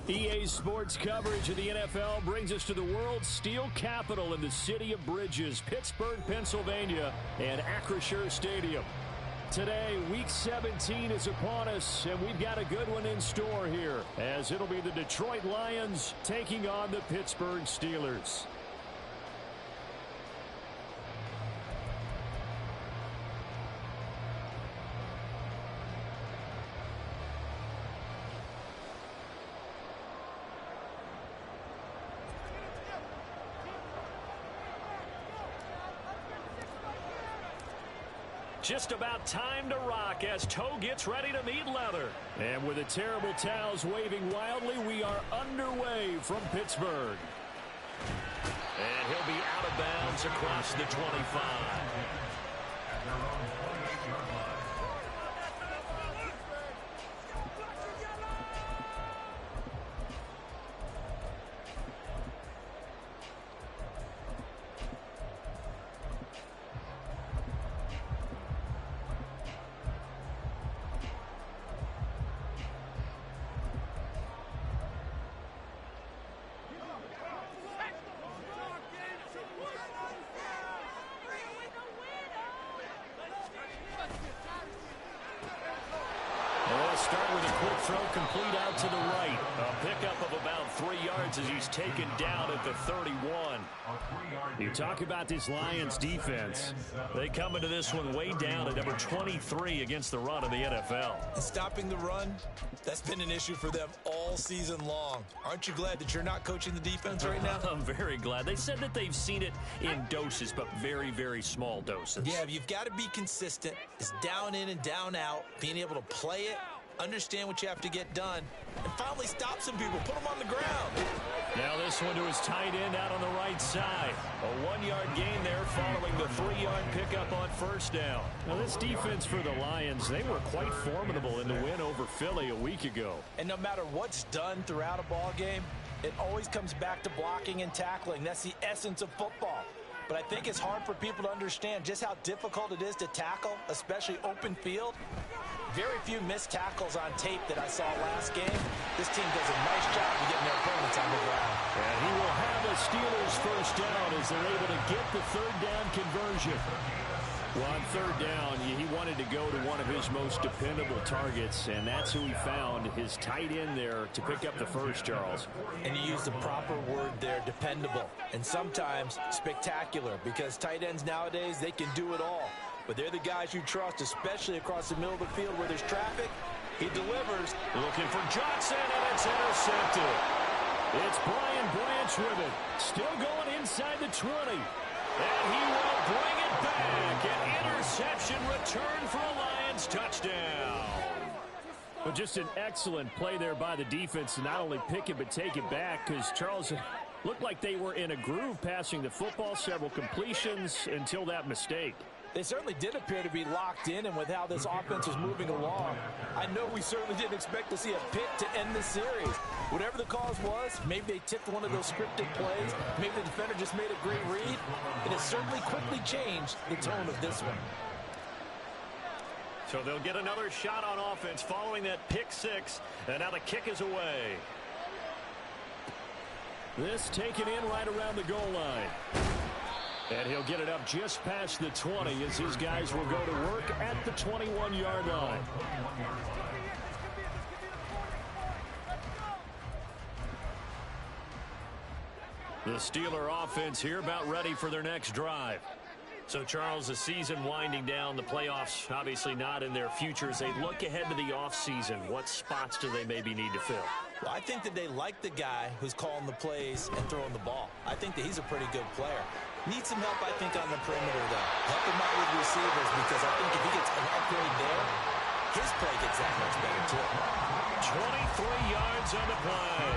EA Sports coverage of the NFL brings us to the world's steel capital in the city of bridges, Pittsburgh, Pennsylvania, and Acrisure Stadium. Today, Week 17 is upon us, and we've got a good one in store here, as it'll be the Detroit Lions taking on the Pittsburgh Steelers. Just about time to rock as toe gets ready to meet leather. And with the terrible towels waving wildly, we are underway from Pittsburgh. And he'll be out of bounds across the 25. Start with a quick throw complete out to the right. A pickup of about 3 yards as he's taken down at the 31. You talk about this Lions defense. They come into this one way down at number 23 against the run of the NFL. And stopping the run, that's been an issue for them all season long. Aren't you glad that you're not coaching the defense right now? I'm very glad. They said that they've seen it in doses, but very, very small doses. Yeah, you've got to be consistent. It's down in and down out, being able to play it, understand what you have to get done, and finally stop some people, put them on the ground. Now this one to his tight end out on the right side. A 1-yard gain there following the 3-yard pickup on first down. Now this defense for the Lions, they were quite formidable in the win over Philly a week ago. And no matter what's done throughout a ball game, it always comes back to blocking and tackling. That's the essence of football. But I think it's hard for people to understand just how difficult it is to tackle, especially open field. Very few missed tackles on tape that I saw last game. This team does a nice job of getting their opponents on the ground. And he will have a Steelers first down as they're able to get the third down conversion. Well, on third down, he wanted to go to one of his most dependable targets, and that's who he found, his tight end there to pick up the first, Charles. And you use the proper word there, dependable, and sometimes spectacular, because tight ends nowadays, they can do it all. But they're the guys you trust, especially across the middle of the field where there's traffic. He delivers. Looking for Johnson, and it's intercepted. It's Brian Branch with it. Still going inside the 20. And he will bring it back. An interception return for a Lions touchdown. But just an excellent play there by the defense to not only pick it but take it back, because Charles looked like they were in a groove passing the football, several completions until that mistake. They certainly did appear to be locked in, and with how this offense was moving along, I know we certainly didn't expect to see a pick to end the series. Whatever the cause was, maybe they tipped one of those scripted plays, maybe the defender just made a great read. It has certainly quickly changed the tone of this one. So they'll get another shot on offense following that pick six, and now the kick is away. This taken in right around the goal line. And he'll get it up just past the 20 as his guys will go to work at the 21-yard line. The Steeler offense here about ready for their next drive. So, Charles, the season winding down, the playoffs obviously not in their future. As they look ahead to the offseason, what spots do they maybe need to fill? Well, I think that they like the guy who's calling the plays and throwing the ball. I think that he's a pretty good player. Needs some help, I think, on the perimeter, though. Help him out with receivers, because I think if he gets an upgrade there, his play gets that much better, too. 23 yards on the play.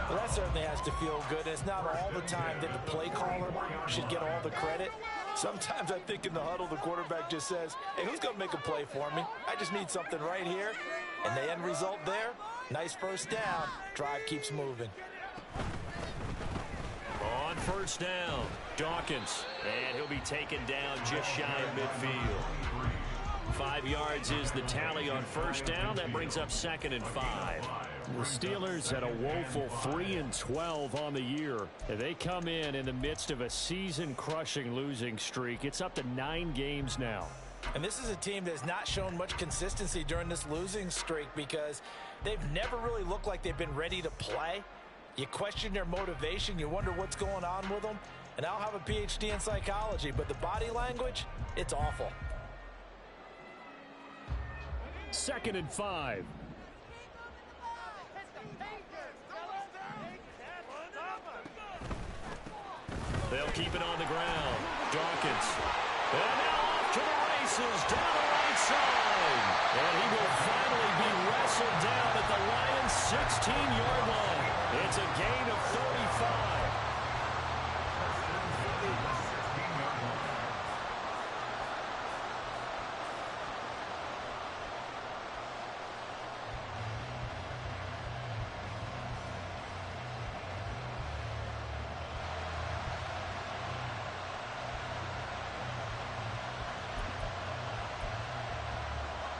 Well, that certainly has to feel good. It's not all the time that the play caller should get all the credit. Sometimes I think in the huddle, the quarterback just says, hey, who's going to make a play for me? I just need something right here. And the end result there, nice first down. Drive keeps moving. On first down, Dawkins. And he'll be taken down just shy of midfield. 5 yards is the tally on first down. That brings up 2nd and 5. The Steelers at a woeful 3-12 on the year. They come in the midst of a season-crushing losing streak. It's up to 9 games now. And this is a team that has not shown much consistency during this losing streak because they've never really looked like they've been ready to play. You question their motivation. You wonder what's going on with them. And I don't have a PhD in psychology, but the body language, it's awful. 2nd and 5. They'll keep it on the ground. Dawkins. And now off to the races down the right side. And he will finally be wrestled down at the Lions' 16-yard line. It's a gain of 35.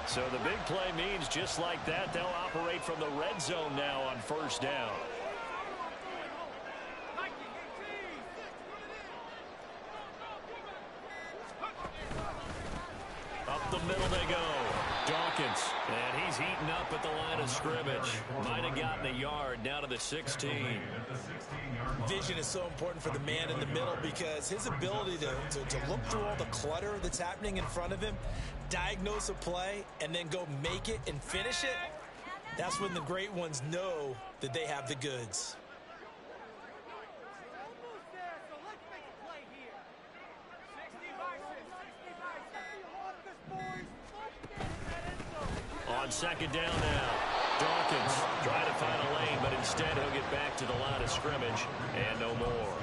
So the big play means just like that, they'll operate from the red zone now on 1st down. Up the middle they go. Dawkins. And he's heating up at the line of scrimmage. Might have gotten a yard down to the 16. Vision is so important for the man in the middle because his ability to look through all the clutter that's happening in front of him, diagnose a play, and then go make it and finish it, that's when the great ones know that they have the goods. On 2nd down now, Dawkins trying to find a lane, but instead he'll get back to the line of scrimmage and no more.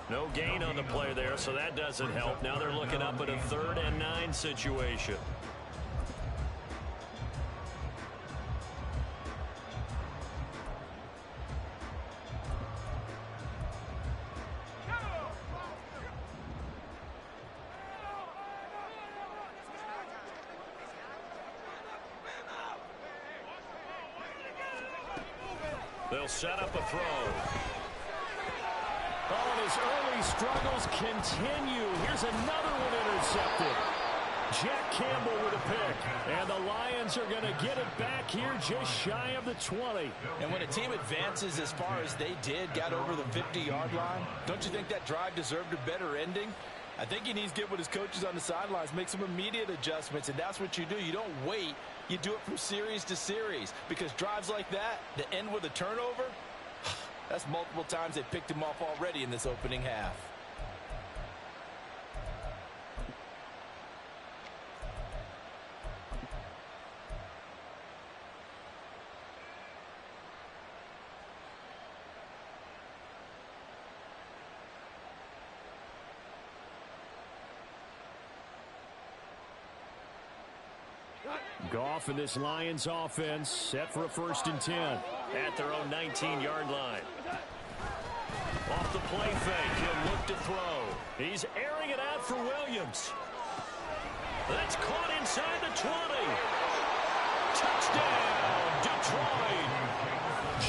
No gain on the play there, so that doesn't help. Now they're looking up at a 3rd and 9 situation. They'll set up a throw. Oh, his early struggles continue. Here's another one intercepted. Jack Campbell with a pick. And the Lions are going to get it back here just shy of the 20. And when a team advances as far as they did, got over the 50-yard line, don't you think that drive deserved a better ending? I think he needs to get with his coaches on the sidelines, make some immediate adjustments, and that's what you do. You don't wait. You do it from series to series because drives like that end with a turnover, that's multiple times they picked him off already in this opening half. Goff and this Lions offense set for a 1st and 10 at their own 19-yard line. Off the play fake, he'll look to throw. He's airing it out for Williams. That's caught inside the 20. Touchdown, Detroit.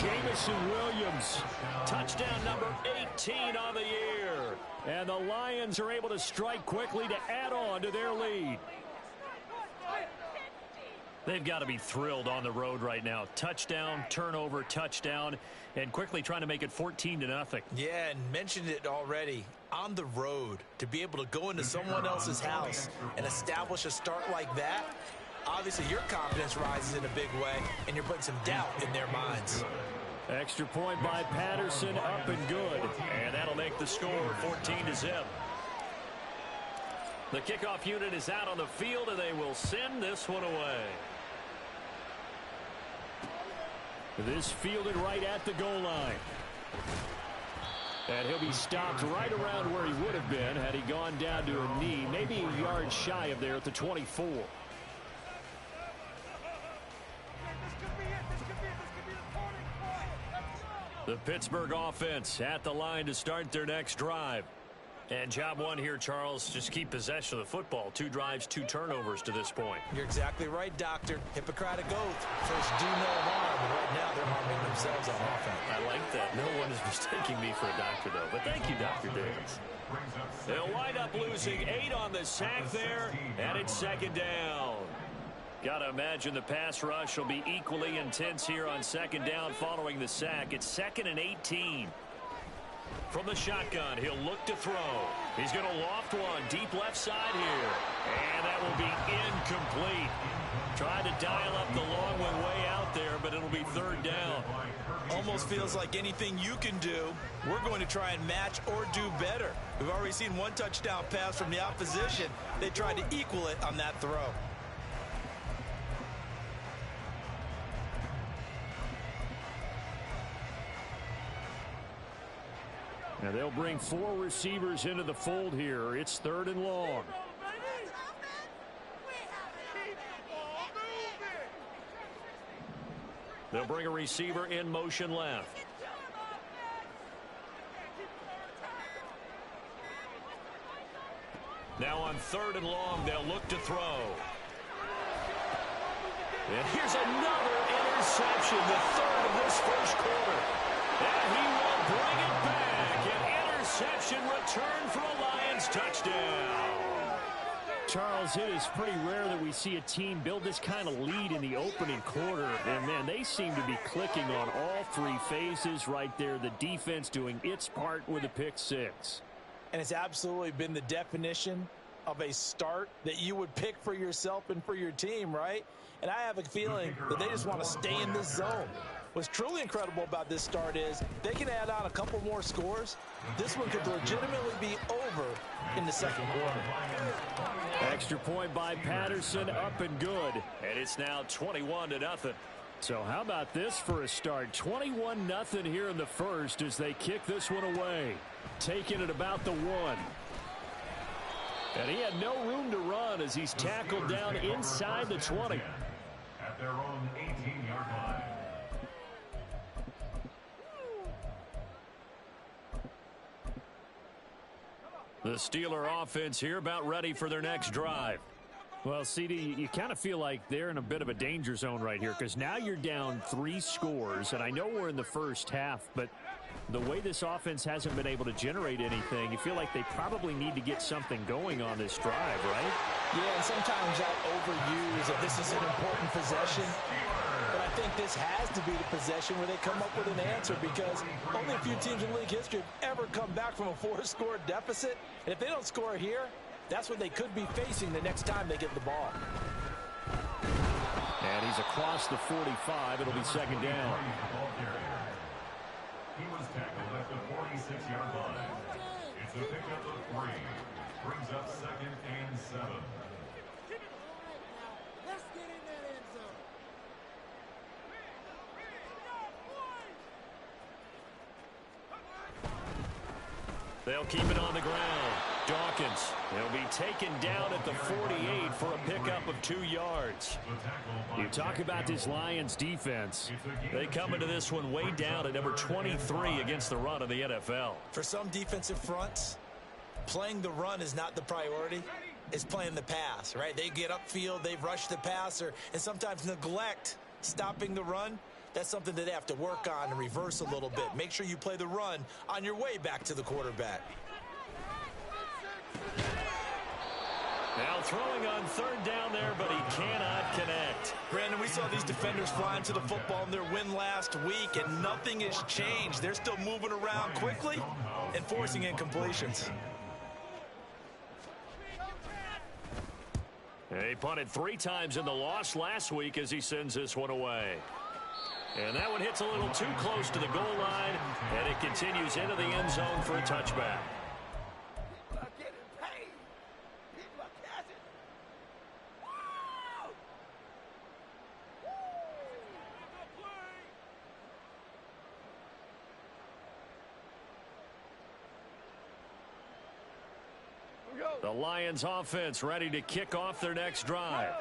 Jamison Williams, touchdown number 18 on the year. And the Lions are able to strike quickly to add on to their lead. They've got to be thrilled on the road right now. Touchdown, turnover, touchdown, and quickly trying to make it 14-0. Yeah, and mentioned it already. On the road, to be able to go into someone else's house and establish a start like that, obviously your confidence rises in a big way, and you're putting some doubt in their minds. Extra point by Patterson, up and good. And that'll make the score 14-0. The kickoff unit is out on the field, and they will send this one away. This fielded right at the goal line. And he'll be stopped right around where he would have been had he gone down to a knee, maybe a yard shy of there at the 24. The Pittsburgh offense at the line to start their next drive. And job one here, Charles, just keep possession of the football. 2 drives, 2 turnovers to this point. You're exactly right, Doctor. Hippocratic oath. First, do no harm. And right now, they're harming themselves on offense. I like that. No one is mistaking me for a doctor, though. But thank you, Dr. Davis. They'll wind up losing 8 on the sack there, and it's 2nd down. Got to imagine the pass rush will be equally intense here on 2nd down following the sack. It's 2nd and 18. From the shotgun, he'll look to throw. He's going to loft one deep left side here. And that will be incomplete. Tried to dial up the long one way out there, but it'll be 3rd down. Almost feels like anything you can do, we're going to try and match or do better. We've already seen 1 touchdown pass from the opposition. They tried to equal it on that throw. Now they'll bring 4 receivers into the fold here. It's 3rd and long. They'll bring a receiver in motion left. Now on 3rd and long, they'll look to throw. And here's another interception, the 3rd of this first quarter. And he will bring it back. An interception return for a Lions touchdown. Charles, it is pretty rare that we see a team build this kind of lead in the opening quarter. And, man, they seem to be clicking on all 3 phases right there. The defense doing its part with a pick 6. And it's absolutely been the definition of a start that you would pick for yourself and for your team, right? And I have a feeling that they just want to stay in this zone. What's truly incredible about this start is they can add on a couple more scores. This one could legitimately be over in the 2nd quarter. Extra point by Patterson, up and good. And it's now 21-0. So how about this for a start? 21-0 here in the first as they kick this one away. Taking it about the 1. And he had no room to run as he's tackled down inside the 20. At their own 18-yard line. The Steeler offense here about ready for their next drive. Well, CD, you kind of feel like they're in a bit of a danger zone right here because now you're down 3 scores, and I know we're in the first half, but the way this offense hasn't been able to generate anything, you feel like they probably need to get something going on this drive, right? Yeah, and sometimes I'll overuse that this is an important possession. But I think this has to be the possession where they come up with an answer because only a few teams in league history have ever come back from a 4-score deficit. And if they don't score here, that's what they could be facing the next time they get the ball. And he's across the 45. It'll be 2nd down. He was tackled at the 46-yard line. It's a pickup of 3. Brings up 2nd and 7. They'll keep it on the ground. Dawkins, they'll be taken down at the 48 for a pickup of 2 yards. You talk about this Lions defense. They come into this one way down at number 23 against the run of the NFL. For some defensive fronts, playing the run is not the priority. It's playing the pass, right? They get upfield, they rush the passer, and sometimes neglect stopping the run. That's something that they have to work on and reverse a little bit. Make sure you play the run on your way back to the quarterback. Now throwing on 3rd down there, but he cannot connect. Brandon, we saw these defenders flying to the football in their win last week, and nothing has changed. They're still moving around quickly and forcing incompletions. He punted 3 times in the loss last week as he sends this one away. And that one hits a little too close to the goal line, and it continues into the end zone for a touchback. The Lions offense ready to kick off their next drive.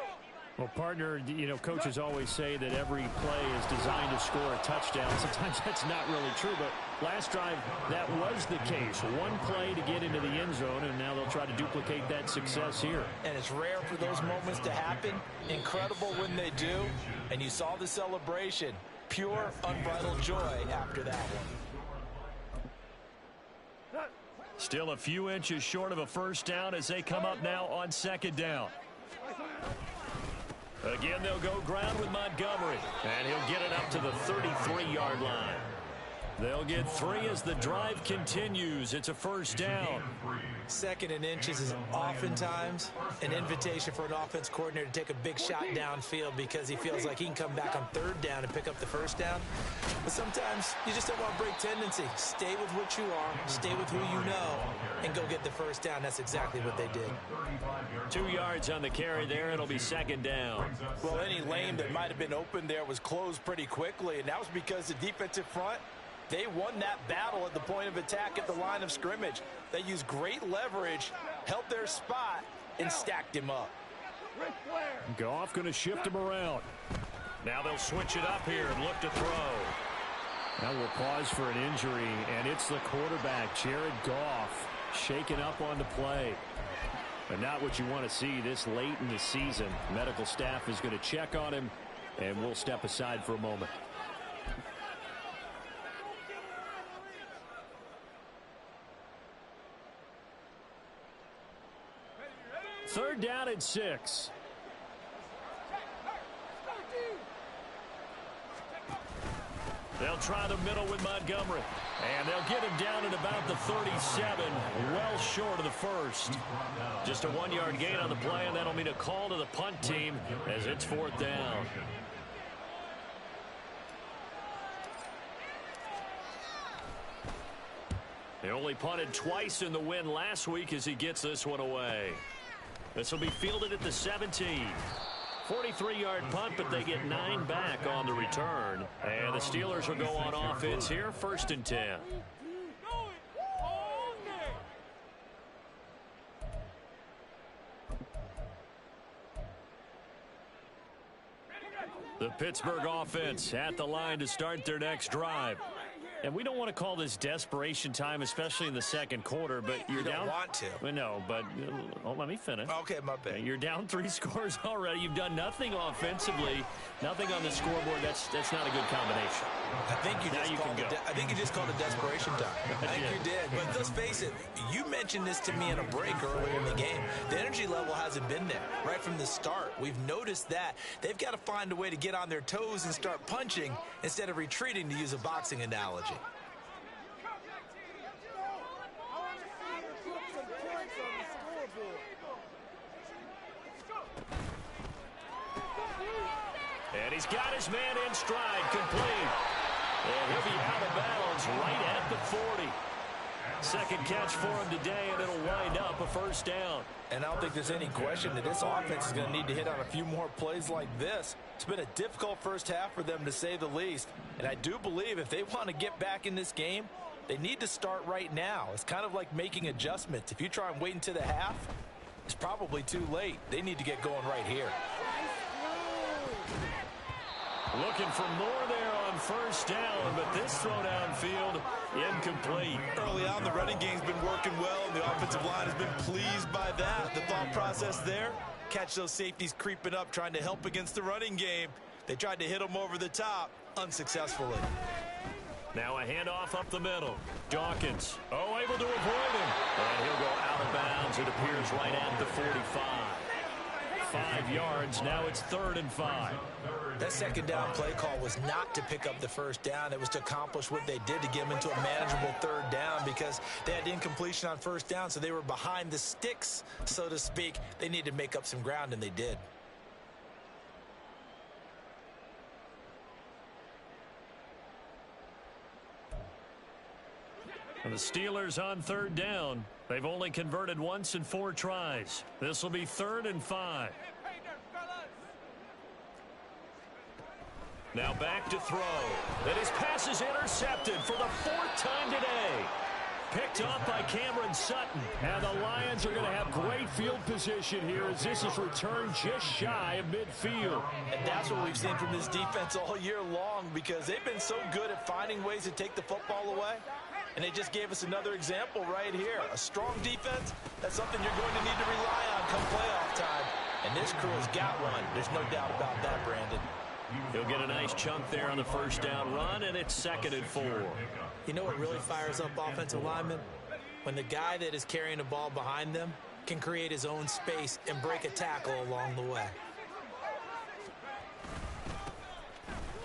Well, partner, you know, coaches always say that every play is designed to score a touchdown. Sometimes that's not really true, but Last drive, that was the case. One play to get into the end zone, and now they'll try to duplicate that success here. And it's rare for those moments to happen. Incredible when they do. And you saw the celebration. Pure, unbridled joy after that one. Still a few inches short of a first down as they come up now on second down. Again, they'll go ground with Montgomery, and he'll get it up to the 33-yard line. They'll get 3 as the drive continues. It's a first down. Second and inches is oftentimes an invitation for an offense coordinator to take a big shot downfield because he feels like he can come back on third down and pick up the first down. But sometimes you just don't want to break tendency. Stay with what you are, stay with who you know, and go get the first down. That's exactly what they did. 2 yards on the carry there. It'll be second down. Well, any lane that might have been open there was closed pretty quickly, and that was because the defensive front, they won that battle at the point of attack at the line of scrimmage. They used great leverage, held their spot, and stacked him up. Goff going to shift him around. Now they'll switch it up here and look to throw. Now we'll pause for an injury, and it's the quarterback, Jared Goff, shaken up on the play. But not what you want to see this late in the season. Medical staff is going to check on him, and we'll step aside for a moment. Third down and 6. They'll try the middle with Montgomery. And they'll get him down at about the 37, well short of the first. Just a 1-yard gain on the play, and that'll mean a call to the punt team as it's fourth down. They only punted twice in the win last week as he gets this one away. This will be fielded at the 17. 43-yard punt, but they get 9 back on the return. And the Steelers will go on offense here, 1st and 10. The Pittsburgh offense at the line to start their next drive. And we don't want to call this desperation time, especially in the second quarter, but you're down. You don't want to. Well, no, but let me finish. Okay, my bad. You're down 3 scores already. You've done nothing offensively, nothing on the scoreboard. That's not a good combination. I think you just called it desperation time. I think you did. But let's face it, you mentioned this to me in a break earlier in the game. The energy level hasn't been there right from the start. We've noticed that. They've got to find a way to get on their toes and start punching instead of retreating, to use a boxing analogy. And he's got his man in stride, complete. And he'll be out of bounds right at the 40. Second catch for him today, and it'll wind up a first down. And I don't think there's any question that this offense is going to need to hit on a few more plays like this. It's been a difficult first half for them, to say the least. And I do believe if they want to get back in this game, they need to start right now. It's kind of like making adjustments. If you try and wait until the half, it's probably too late. They need to get going right here. Looking for more there on first down, but this throw downfield, incomplete. Early on, the running game's been working well, and the offensive line has been pleased by that. The thought process there, catch those safeties creeping up, trying to help against the running game. They tried to hit them over the top, unsuccessfully. Now a handoff up the middle. Dawkins, able to avoid him. And he'll go out of bounds. It appears right at the 45. 5 yards. Now it's 3rd and 5. That second down play call was not to pick up the first down. It was to accomplish what they did, to get them into a manageable 3rd down, because they had incompletion on first down, so they were behind the sticks, so to speak. They needed to make up some ground, and they did. And the Steelers on 3rd down. They've only converted once in 4 tries. This will be 3rd and 5. Now back to throw. And his pass is intercepted for the 4th time today. picked off by Cameron Sutton. And the Lions are going to have great field position here as this is returned just shy of midfield. And that's what we've seen from this defense all year long, because they've been so good at finding ways to take the football away. And they just gave us another example right here. A strong defense, that's something you're going to need to rely on come playoff time. And this crew has got one. There's no doubt about that, Brandon. He'll get a nice chunk there on the first down run, and it's 2nd and 4. You know what really fires up offensive linemen? When the guy that is carrying the ball behind them can create his own space and break a tackle along the way.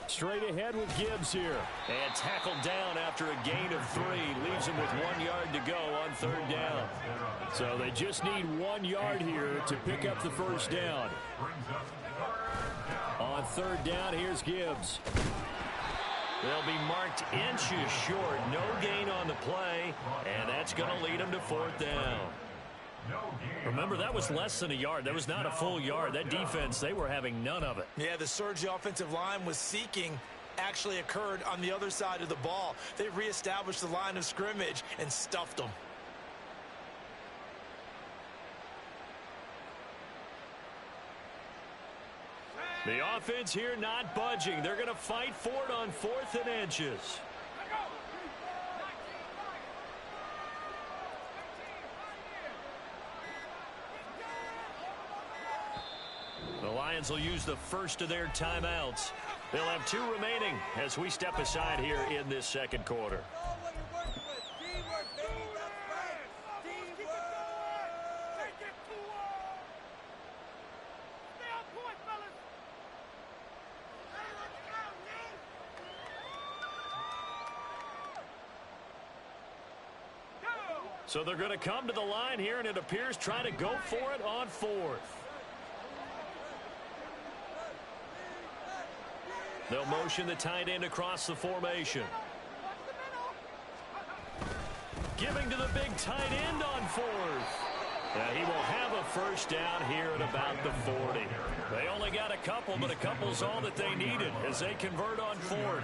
Straight ahead with Gibbs here. And tackled down after a gain of 3. Leaves him with 1 yard to go on 3rd down. So they just need 1 yard here to pick up the first down. On 3rd down, here's Gibbs. They'll be marked inches short. No gain on the play, and that's going to lead them to 4th down. Remember, that was less than a yard. That was not a full yard. That defense, they were having none of it. Yeah, the surge the offensive line was seeking actually occurred on the other side of the ball. They reestablished the line of scrimmage and stuffed them. The offense here not budging. They're going to fight for it on 4th and inches. The Lions will use the first of their timeouts. They'll have 2 remaining as we step aside here in this 2nd quarter. So they're going to come to the line here, and it appears trying to go for it on 4th. They'll motion the tight end across the formation. Giving to the big tight end on 4th. He will have a first down here at about the 40. They only got a couple, but a couple's all that they needed as they convert on 4th.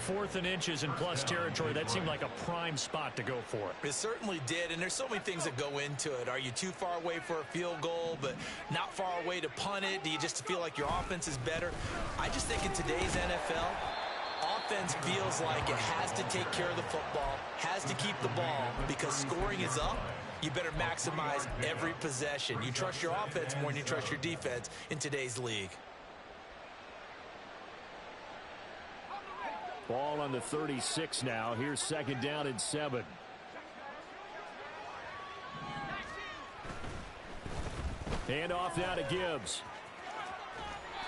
4th and inches in plus territory. That seemed like a prime spot to go for it. It certainly did, and there's so many things that go into it. Are you too far away for a field goal, but not far away to punt it? Do you just feel like your offense is better? I just think in today's NFL, offense feels like it has to take care of the football, has to keep the ball, because scoring is up. You better maximize every possession. You trust your offense more than you trust your defense in today's league. Ball on the 36 now. Here's 2nd down and 7. Hand off now to Gibbs.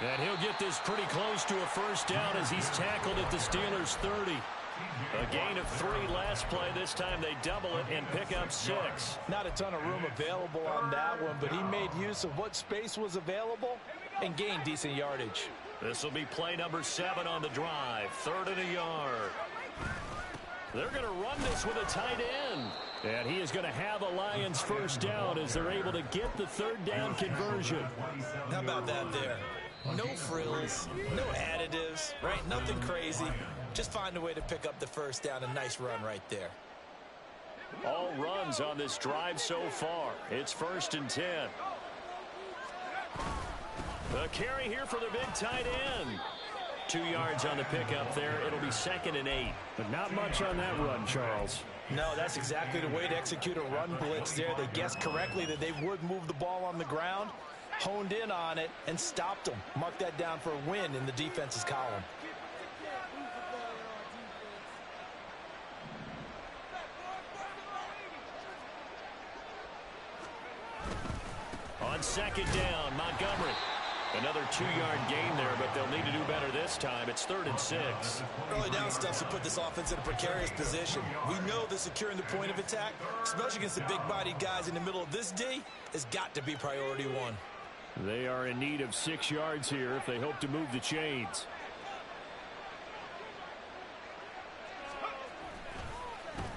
And he'll get this pretty close to a first down as he's tackled at the Steelers' 30. A gain of 3 last play. This time they double it and pick up 6. Not a ton of room available on that one, but he made use of what space was available and gained decent yardage. This will be play number 7 on the drive. 3rd and a yard. They're going to run this with a tight end. And he is going to have a Lions first down as they're able to get the 3rd down conversion. How about that there? No frills, no additives, right? Nothing crazy. Just find a way to pick up the first down. A nice run right there. All runs on this drive so far. It's 1st and 10. The carry here for the big tight end. 2 yards on the pickup there. It'll be 2nd and 8. But not much on that run, Charles. No, that's exactly the way to execute a run blitz there. They guessed correctly that they would move the ball on the ground, honed in on it, and stopped them. Mark that down for a win in the defense's column. On 2nd down, Montgomery. Another 2-yard gain there, but they'll need to do better this time. It's 3rd and 6. Early down stuff to put this offense in a precarious position. We know that securing the point of attack, especially against the big-bodied guys in the middle of this D, has got to be priority 1. They are in need of 6 yards here if they hope to move the chains.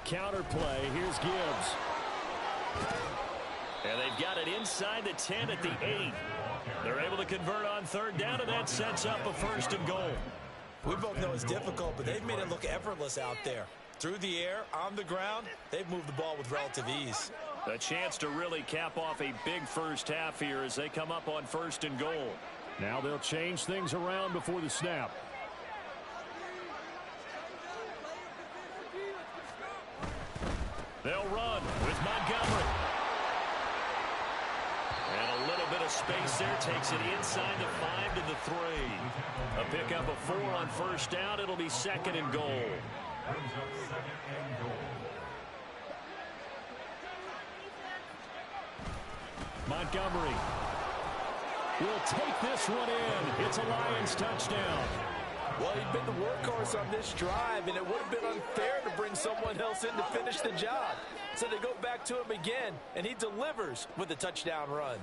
Counter play. Here's Gibbs. And they've got it inside the 10 at the 8. They're able to convert on 3rd down, and that sets up a 1st and goal. We both know it's difficult, but they've made it look effortless out there. Through the air, on the ground, they've moved the ball with relative ease. A chance to really cap off a big first half here as they come up on 1st and goal. Now they'll change things around before the snap. They'll run with Montgomery. And a little bit of space there takes it inside the 5 to the 3. A pickup of 4 on 1st down. It'll be 2nd and goal. Montgomery will take this one in. It's a Lions touchdown. Well, he'd been the workhorse on this drive, and it would have been unfair to bring someone else in to finish the job. So they go back to him again, and he delivers with a touchdown run.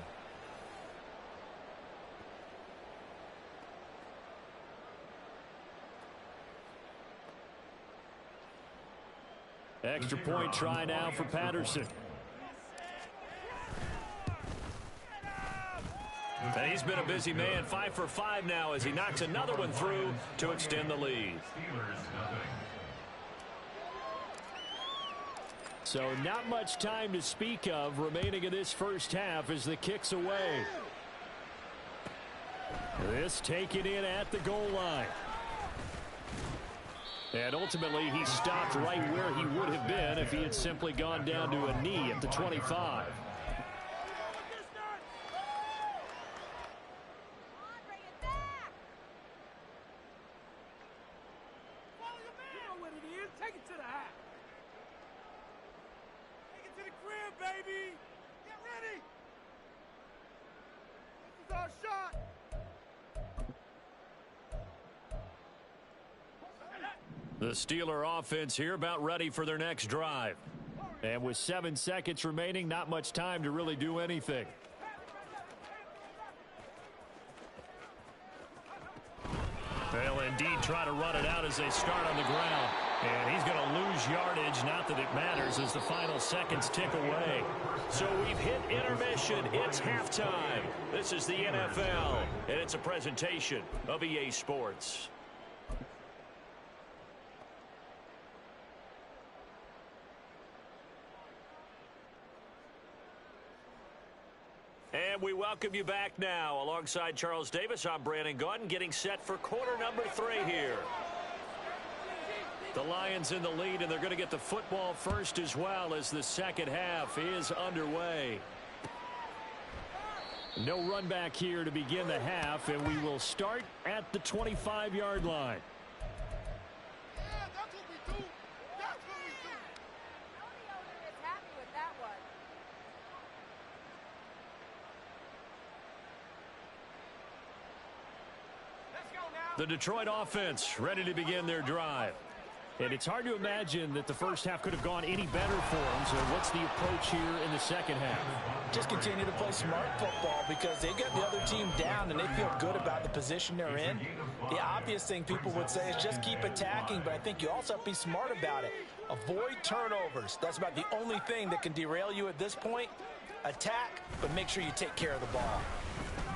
Extra point try now for Patterson. And he's been a busy man, 5 for 5 now as he knocks another one through to extend the lead. So not much time to speak of remaining in this first half as the kick's away. This taken in at the goal line. And ultimately he stopped right where he would have been if he had simply gone down to a knee at the 25. The Steeler offense here about ready for their next drive. And with 7 seconds remaining, not much time to really do anything. They'll indeed try to run it out as they start on the ground. And he's going to lose yardage, not that it matters, as the final seconds tick away. So we've hit intermission. It's halftime. This is the NFL, and it's a presentation of EA Sports. And we welcome you back now. Alongside Charles Davis, I'm Brandon Gaudin, getting set for quarter number 3 here. The Lions in the lead, and they're going to get the football first as well as the second half is underway. No run back here to begin the half, and we will start at the 25-yard line. The Detroit offense ready to begin their drive. And it's hard to imagine that the first half could have gone any better for them. So what's the approach here in the second half? Just continue to play smart football because they've got the other team down and they feel good about the position they're in. The obvious thing people would say is just keep attacking, but I think you also have to be smart about it. Avoid turnovers. That's about the only thing that can derail you at this point. Attack, but make sure you take care of the ball.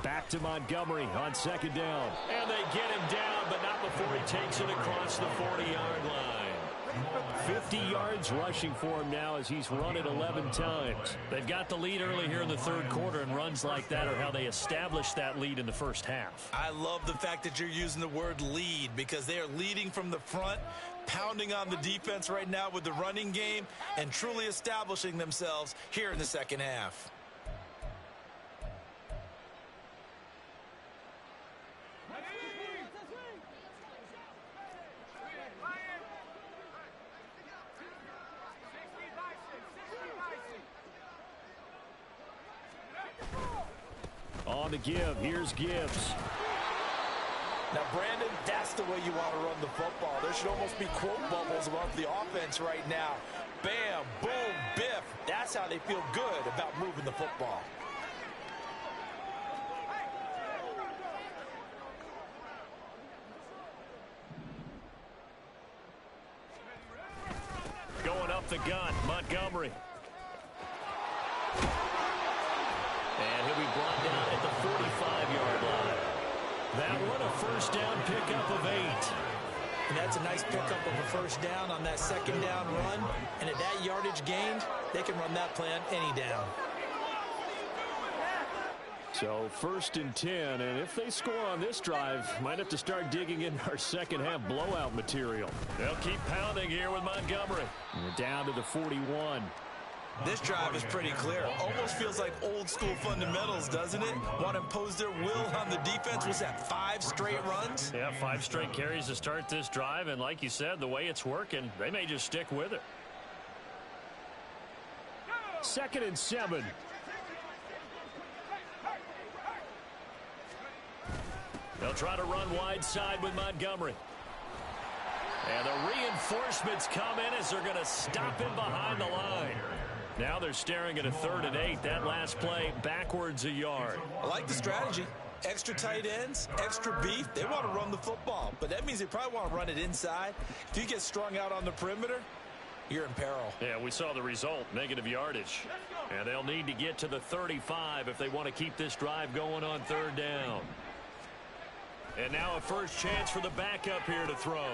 Back to Montgomery on second down. And they get him down, but not before he takes it across the 40-yard line. 50 yards rushing for him now as he's run it 11 times. They've got the lead early here in the third quarter, and runs like that are how they established that lead in the first half. I love the fact that you're using the word lead because they are leading from the front, pounding on the defense right now with the running game, and truly establishing themselves here in the second half. On the give, here's Gibbs. Now, Brandon, that's the way you want to run the football. There should almost be quote bubbles above the offense right now. Bam, boom, biff. That's how they feel good about moving the football. Going up the gun, Montgomery. And he'll be brought down at the 45-yard line. That one a first down pickup of 8. And that's a nice pickup of a first down on that second down run. And at that yardage gained, they can run that play on any down. So 1st and 10, and if they score on this drive, might have to start digging in our second half blowout material. They'll keep pounding here with Montgomery. And we're down to the 41. This drive is pretty clear. Almost feels like old school fundamentals, doesn't it? Want to impose their will on the defense. Was that 5 straight runs? Yeah, 5 straight carries to start this drive, and like you said, the way it's working, they may just stick with it. 2nd and 7. They'll try to run wide side with Montgomery. And the reinforcements come in as they're going to stop him behind the line. Now they're staring at a 3rd and 8. That last play backwards a yard. I like the strategy. Extra tight ends, extra beef. They want to run the football, but that means they probably want to run it inside. If you get strung out on the perimeter, you're in peril. Yeah, we saw the result, negative yardage. And they'll need to get to the 35 if they want to keep this drive going on 3rd down. And now a first chance for the backup here to throw.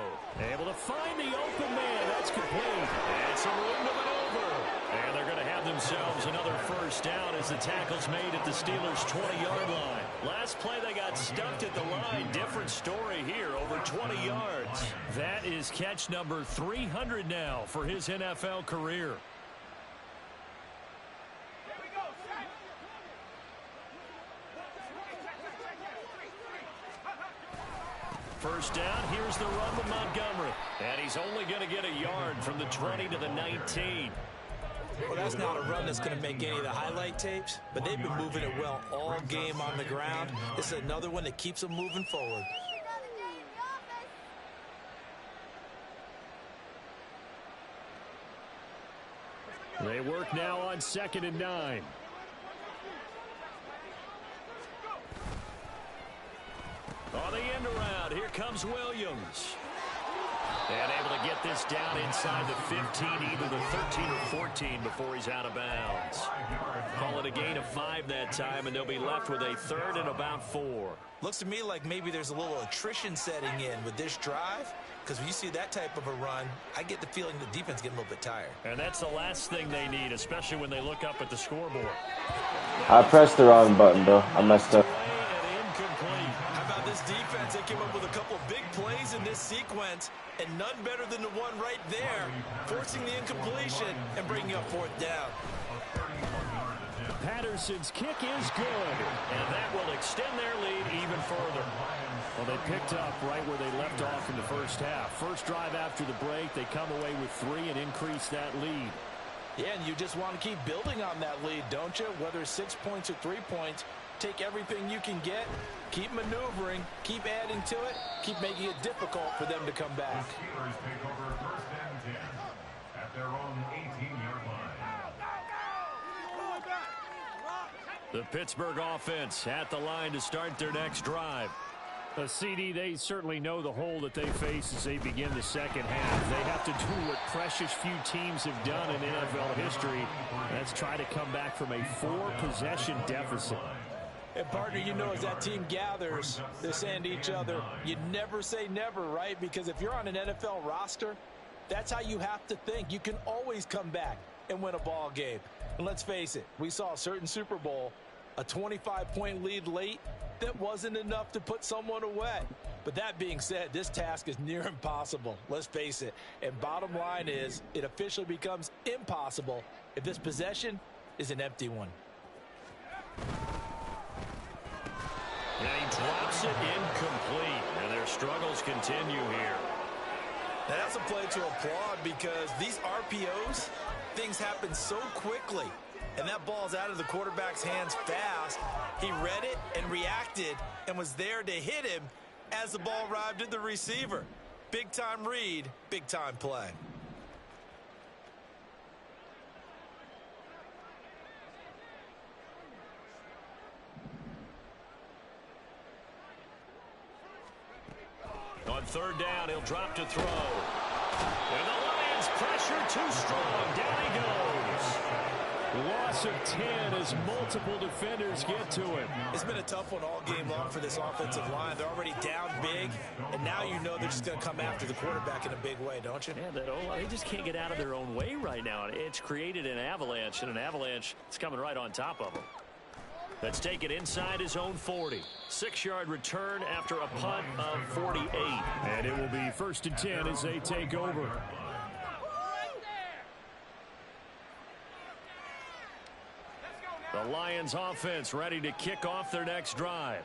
Able to find the open man. That's complete. And some room to maneuver. And they're going to have themselves another first down as the tackle's made at the Steelers' 20-yard line. Last play they got stuffed at the line. Different story here, over 20 yards. That is catch number 300 now for his NFL career. First down, here's the run with Montgomery. And he's only going to get a yard from the 20 to the 19. Well, that's not a run that's going to make any of the highlight tapes, but they've been moving it well all game on the ground. This is another one that keeps them moving forward. They work now on 2nd and 9. On the end around, here comes Williams. And able to get this down inside the 15, either the 13 or 14 before he's out of bounds. Call it a gain of 5 that time, and they'll be left with a 3rd and about 4. Looks to me like maybe there's a little attrition setting in with this drive, because when you see that type of a run, I get the feeling the defense getting a little bit tired. And that's the last thing they need, especially when they look up at the scoreboard. I pressed the wrong button, bro. I messed up. This defense, they came up with a couple of big plays in this sequence, and none better than the one right there, forcing the incompletion and bringing up 4th down. Patterson's kick is good, and that will extend their lead even further. Well, they picked up right where they left off in the first half. First drive after the break, they come away with 3 and increase that lead. Yeah, and you just want to keep building on that lead, don't you? Whether it's 6 points or 3 points, take everything you can get, keep maneuvering, keep adding to it, keep making it difficult for them to come back. The Steelers take over 1st and 10 at their own 18-yard line. The Pittsburgh offense at the line to start their next drive. CD, they certainly know the hole that they face as they begin the second half. They have to do what precious few teams have done in NFL history. That's try to come back from a 4-possession deficit. And partner, you know, as that team gathers, they're saying to each other, you never say never, right? Because if you're on an NFL roster, that's how you have to think. You can always come back and win a ball game. And let's face it, we saw a certain Super Bowl, a 25-point lead late, that wasn't enough to put someone away. But that being said, this task is near impossible. Let's face it. And bottom line is, it officially becomes impossible if this possession is an empty one. And he drops it incomplete. And their struggles continue here. Now, that's a play to applaud because these RPOs, things happen so quickly. And that ball's out of the quarterback's hands fast. He read it and reacted and was there to hit him as the ball arrived at the receiver. Big-time read, big-time play. On 3rd down, he'll drop to throw. And the Lions pressure too strong. Down he goes. Lost loss of 10 as multiple defenders get to him. It's been a tough one all game long for this offensive line. They're already down big, and now you know they're just going to come after the quarterback in a big way, don't you? Yeah, they just can't get out of their own way right now. It's created an avalanche, and an avalanche is coming right on top of them. Let's take it inside his own 40. 6-yard return after a punt of 48. And it will be 1st and 10 as they take over. The Lions offense ready to kick off their next drive.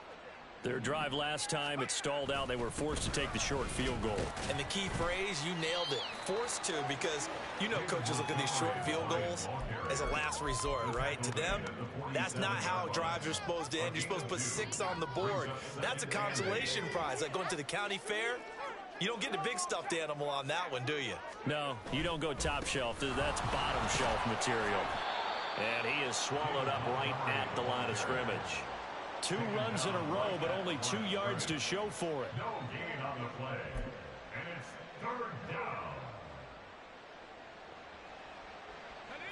Their drive last time, it stalled out. They were forced to take the short field goal. And the key phrase, you nailed it. Forced to, because you know coaches look at these short field goals as a last resort, right? To them, that's not how drives are supposed to end. You're supposed to put 6 on the board. That's a consolation prize. Like going to the county fair, you don't get the big stuffed animal on that one, do you? No, you don't go top shelf. That's bottom shelf material. And he is swallowed up right at the line of scrimmage. 2 runs in a row, but only 2 yards to show for it. No gain on the play. And it's 3rd down.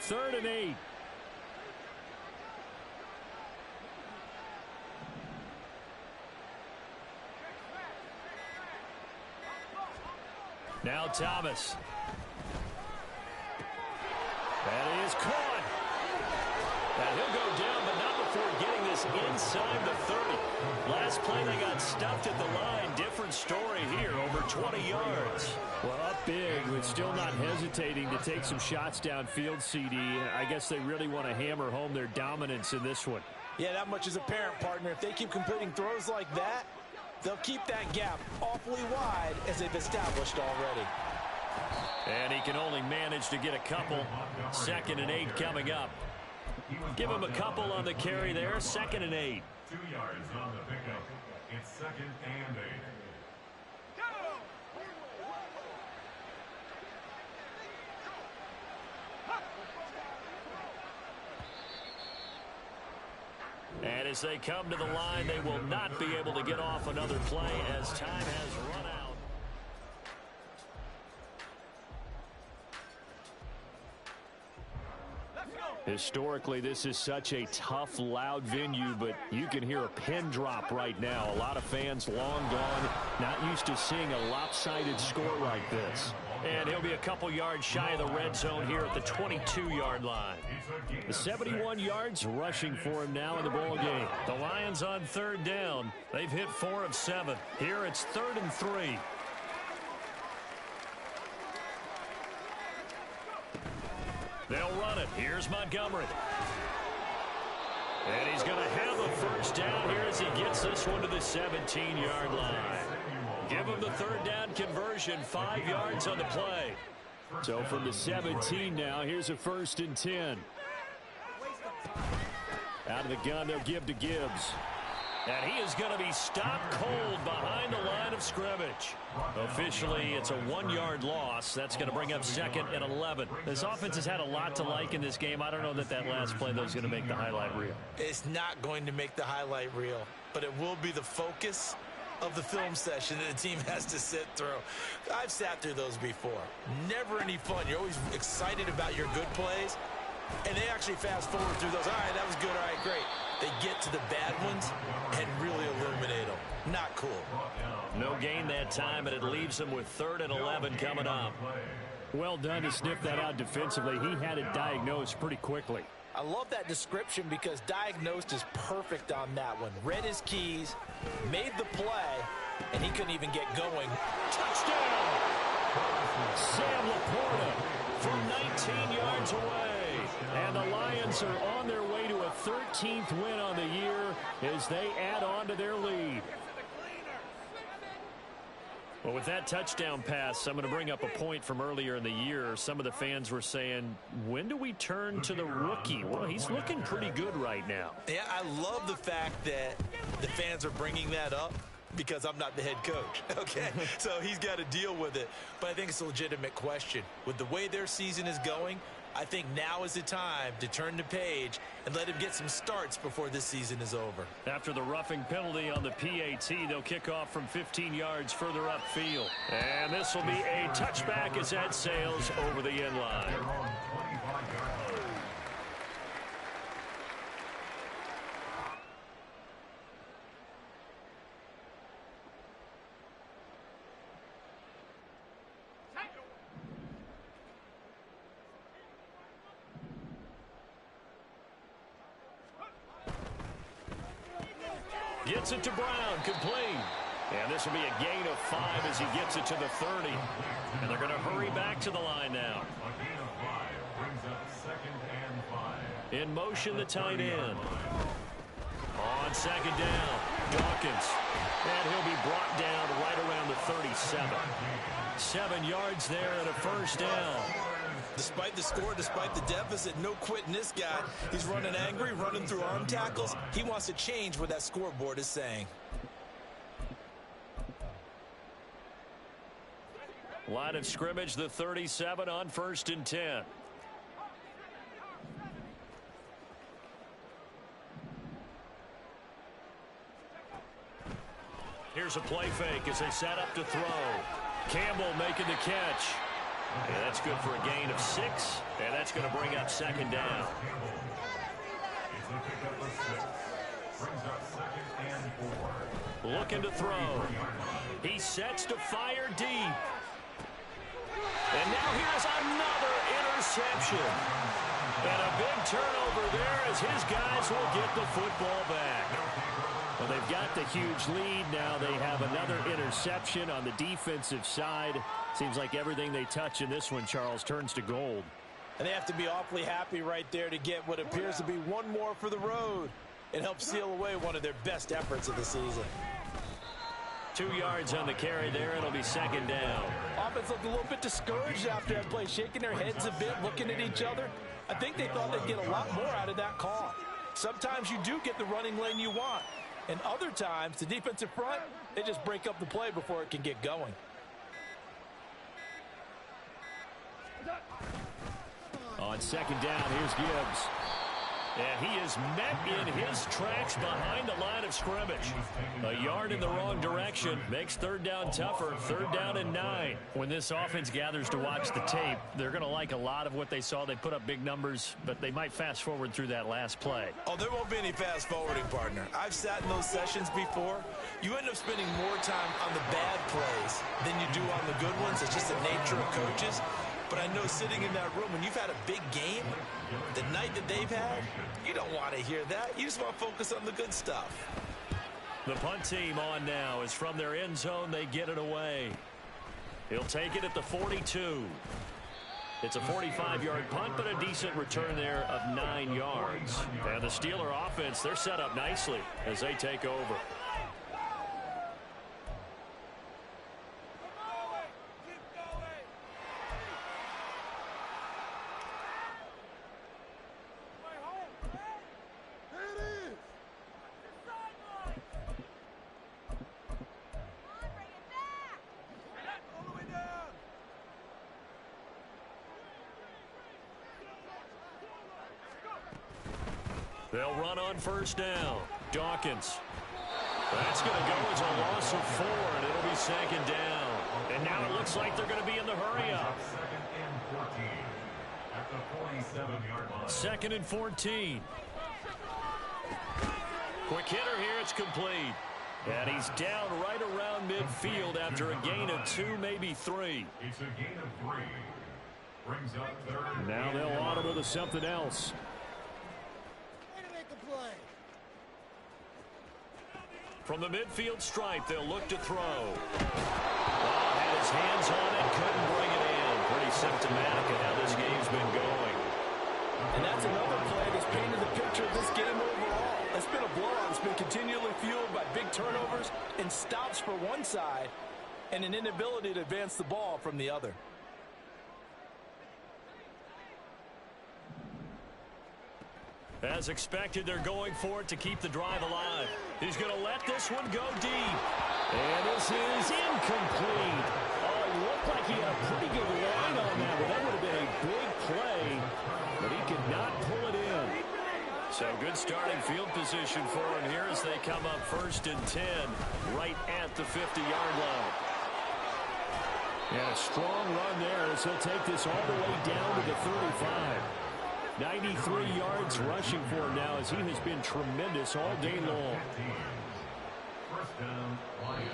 3rd and 8. Now Thomas. That is caught. And he'll go down, but not before getting this inside the 30. Last play they got stuffed at the line. Different story here, over 20 yards. Well, up big, but still not hesitating to take some shots downfield, CD. I guess they really want to hammer home their dominance in this one. Yeah, that much is apparent, partner. If they keep completing throws like that, they'll keep that gap awfully wide as they've established already. And he can only manage to get a couple. 2nd and 8 coming up. Give him a couple on the carry there. 2nd and 8. 2 yards on the pickup. It's 2nd and 8. And as they come to the line, they will not be able to get off another play as time has run out. Historically, this is such a tough, loud venue, but you can hear a pin drop right now. A lot of fans long gone, not used to seeing a lopsided score like this. And he'll be a couple yards shy of the red zone here at the 22-yard line. The 71 yards rushing for him now in the ball game. The Lions on 3rd down. They've hit 4 of 7. Here it's 3rd and 3. They'll run it. Here's Montgomery. And he's going to have a 1st down here as he gets this one to the 17-yard line. Give him the 3rd down conversion. 5 yards on the play. So from the 17 now, here's a 1st and 10. Out of the gun, they'll give to Gibbs. And he is going to be stopped cold behind the line of scrimmage. Officially, it's a 1-yard loss. That's going to bring up 2nd and 11. This offense has had a lot to like in this game. I don't know that last play, though, is going to make the highlight reel. It's not going to make the highlight reel, but it will be the focus of the film session that the team has to sit through. I've sat through those before. Never any fun. You're always excited about your good plays, and they actually fast forward through those. All right, that was good. All right, great. They get to the bad ones and really illuminate them. Not cool. No gain that time, and it leaves them with 3rd and 11 coming up. Well done to sniff that out defensively. He had it diagnosed pretty quickly. I love that description because diagnosed is perfect on that one. Read his keys, made the play, and he couldn't even get going. Touchdown! Sam Laporta from 19 yards away. And the Lions are on their way to a 13th win on the year as they add on to their lead. Well, with that touchdown pass, I'm going to bring up a point from earlier in the year. Some of the fans were saying, when do we turn to the rookie? Well, he's looking pretty good right now. Yeah, I love the fact that the fans are bringing that up because I'm not the head coach, okay? So he's got to deal with it. But I think it's a legitimate question. With the way their season is going, I think now is the time to turn the page and let him get some starts before this season is over. After the roughing penalty on the PAT, they'll kick off from 15 yards further upfield. And this will be a touchback as that sails over the end line. Gets it to Brown, complete. And this will be a gain of 5 as he gets it to the 30. And they're going to hurry back to the line now. A gain of 5 brings up 2nd and 5. In motion, the tight end. On 2nd down, Dawkins. And he'll be brought down right around the 37. 7 yards there and a first down. Despite the score, despite the deficit, no quitting this guy. He's running angry, running through arm tackles. He wants to change what that scoreboard is saying. Line of scrimmage, the 37 on 1st and 10. Here's a play fake as they set up to throw. Campbell making the catch. And that's good for a gain of 6. And that's going to bring up 2nd down. It's a pickup of 6. Brings up 2nd and 4. Looking to throw. He sets to fire deep. And now here's another interception. And a big turnover there as his guys will get the football back. Well, they've got the huge lead. Now they have another interception on the defensive side. Seems like everything they touch in this one, Charles, turns to gold. And they have to be awfully happy right there to get what appears to be one more for the road. It helps seal away one of their best efforts of the season. 2 yards on the carry there. It'll be 2nd down. Offense looked a little bit discouraged after that play, shaking their heads a bit, looking at each other. I think they thought they'd get a lot more out of that call. Sometimes you do get the running lane you want. And other times, the defensive front, they just break up the play before it can get going. On 2nd down, here's Gibbs. And he is met in his tracks behind the line of scrimmage. A yard in the wrong direction makes 3rd down tougher. 3rd down and 9. When this offense gathers to watch the tape, they're going to like a lot of what they saw. They put up big numbers, but they might fast forward through that last play. Oh, there won't be any fast forwarding, partner. I've sat in those sessions before. You end up spending more time on the bad plays than you do on the good ones. It's just the nature of coaches. But I know sitting in that room, when you've had a big game, the night that they've had, you don't want to hear that. You just want to focus on the good stuff. The punt team on now is from their end zone. They get it away. He'll take it at the 42. It's a 45-yard punt, but a decent return there of 9 yards. And the Steeler offense, they're set up nicely as they take over. They'll run on 1st down. Dawkins. That's going to go as a loss of 4, and it'll be 2nd down. And now it looks like they're going to be in the hurry-up. 2nd and 14 at the 47-yard line. 2nd and 14. Quick hitter here. It's complete. And he's down right around midfield after a gain of 2, maybe 3. It's a gain of 3. Brings up 3rd. Now they'll audible to something else. From the midfield stripe, they'll look to throw. Had his hands on it, couldn't bring it in. Pretty symptomatic of how this game's been going. And that's another play that's painted the picture of this game overall. It's been a blowout. It's been continually fueled by big turnovers and stops for one side and an inability to advance the ball from the other. As expected, they're going for it to keep the drive alive. He's going to let this one go deep. And this is incomplete. Oh, it looked like he had a pretty good line on that one. That would have been a big play, but he could not pull it in. So good starting field position for him here as they come up 1st and 10 right at the 50-yard line. And a strong run there as he'll take this all the way down to the 35. 93 yards rushing for him now as he has been tremendous all day long.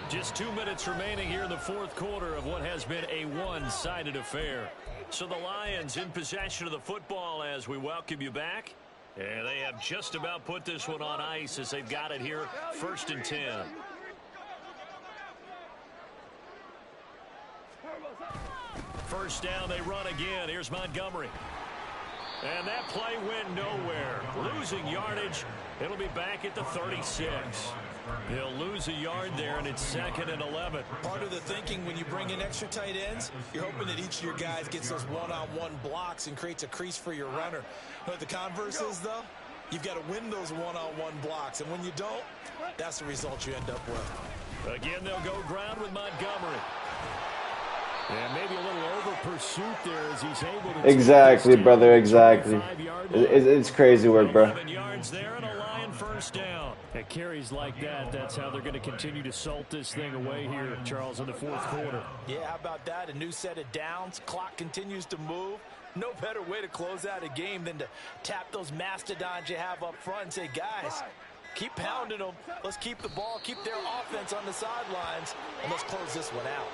Just 2 minutes remaining here in the 4th quarter of what has been a one-sided affair. So the Lions in possession of the football as we welcome you back. And they have just about put this one on ice as they've got it here, 1st and 10. First down, they run again. Here's Montgomery. And that play went nowhere. Losing yardage. It'll be back at the 36. He'll lose a yard there, and it's 2nd and 11. Part of the thinking when you bring in extra tight ends, you're hoping that each of your guys gets those one-on-one blocks and creates a crease for your runner. But the converse is, though, you've got to win those one-on-one blocks. And when you don't, that's the result you end up with. Again, they'll go ground with Montgomery. And maybe a little over pursuit there as he's able to. Exactly, brother, exactly. It's crazy work, bro. 11 yards there and a Lion first down. At carries like that, that's how they're going to continue to salt this thing away here, Charles, in the 4th quarter. Yeah, how about that? A new set of downs. Clock continues to move. No better way to close out a game than to tap those mastodons you have up front and say, guys, keep pounding them. Let's keep the ball, keep their offense on the sidelines, and let's close this one out.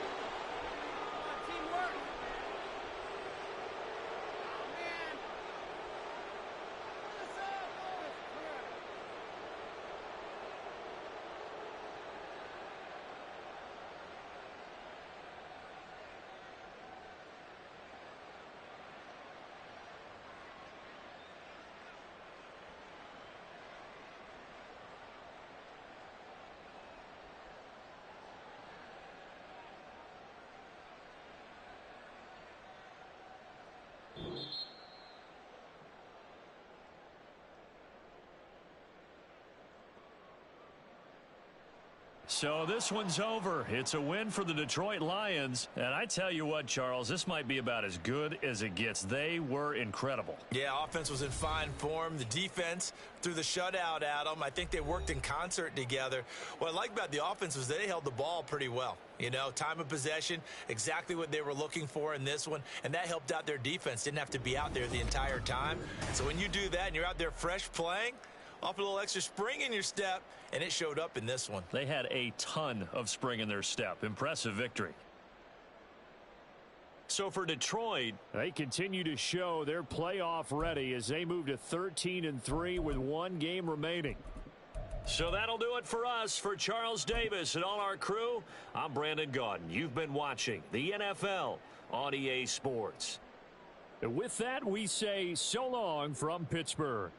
So this one's over. It's a win for the Detroit Lions. And I tell you what, Charles, this might be about as good as it gets. They were incredible. Yeah, offense was in fine form. The defense threw the shutout at them. I think they worked in concert together. What I like about the offense was they held the ball pretty well. You know, time of possession, exactly what they were looking for in this one. And that helped out their defense. Didn't have to be out there the entire time. So when you do that and you're out there fresh playing, off a little extra spring in your step, and it showed up in this one. They had a ton of spring in their step. Impressive victory. So for Detroit, they continue to show they're playoff ready as they move to 13-3 with 1 game remaining. So that'll do it for us. For Charles Davis and all our crew, I'm Brandon Gaudin. You've been watching the NFL on EA Sports. And with that, we say so long from Pittsburgh.